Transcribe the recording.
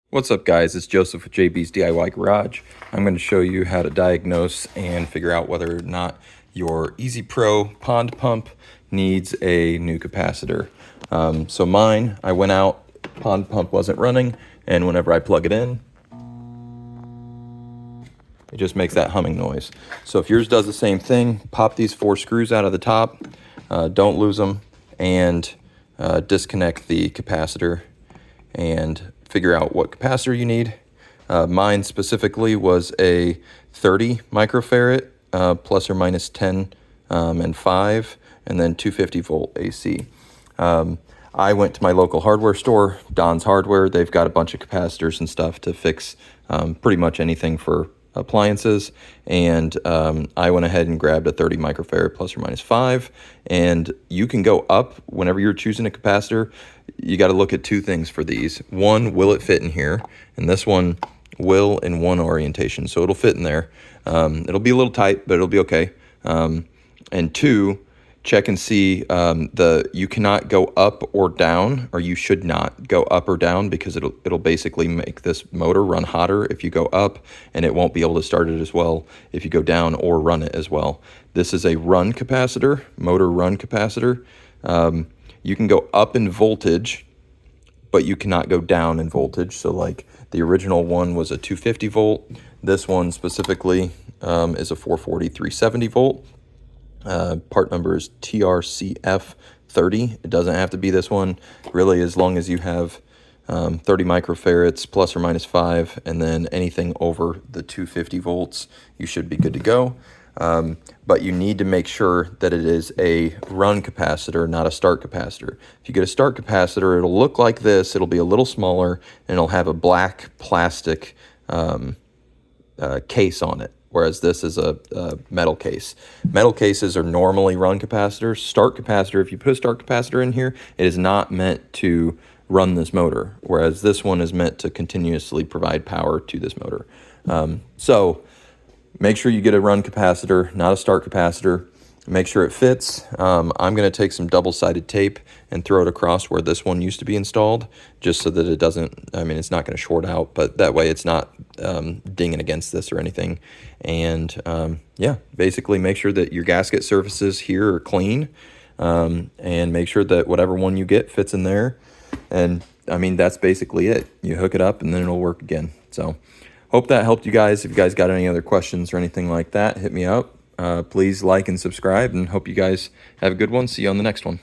What's up, guys? It's Joseph with JB's DIY Garage. I'm going to show you how to diagnose and figure out whether or not your EasyPro pond pump needs a new capacitor. So mine, I went out, pond pump wasn't running, and whenever I plug it in, it just makes that humming noise. So if yours does the same thing, pop these 4 screws out of the top, don't lose them, and disconnect the capacitor and figure out what capacitor you need. Mine specifically was a 30 microfarad, plus or minus 10 and 5, and then 250 volt AC. I went to my local hardware store, Don's Hardware. They've got a bunch of capacitors and stuff to fix pretty much anything for appliances, and I went ahead and grabbed a 30 microfarad plus or minus 5. And you can go up whenever you're choosing a capacitor. You got to look at 2 things for these. One, will it fit in here? And this one will in one orientation, so it'll fit in there. It'll be a little tight, but it'll be okay. And 2, check and see you cannot go up or down, or you should not go up or down, because it'll basically make this motor run hotter if you go up, and it won't be able to start it as well if you go down or run it as well. This is a run capacitor, motor run capacitor. You can go up in voltage, but you cannot go down in voltage. So like the original one was a 250 volt. This one specifically is a 440 370 volt. Part number is TRCF30. It doesn't have to be this one, really, as long as you have 30 microfarads plus or minus 5, and then anything over the 250 volts, you should be good to go. But you need to make sure that it is a run capacitor, not a start capacitor. If you get a start capacitor, it'll look like this. It'll be a little smaller, and it'll have a black plastic case on it, whereas this is a metal case. Metal cases are normally run capacitors. Start capacitor, if you put a start capacitor in here, it is not meant to run this motor, whereas this one is meant to continuously provide power to this motor. So make sure you get a run capacitor, not a start capacitor. Make sure it fits. I'm going to take some double-sided tape and throw it across where this one used to be installed, just so that it doesn't, I mean, it's not going to short out, but that way it's not dinging against this or anything. And yeah, basically make sure that your gasket surfaces here are clean, and make sure that whatever one you get fits in there. And I mean, that's basically it. You hook it up and then it'll work again. So hope that helped you guys. If you guys got any other questions or anything like that, hit me up. Please like and subscribe, and hope you guys have a good one. See you on the next one.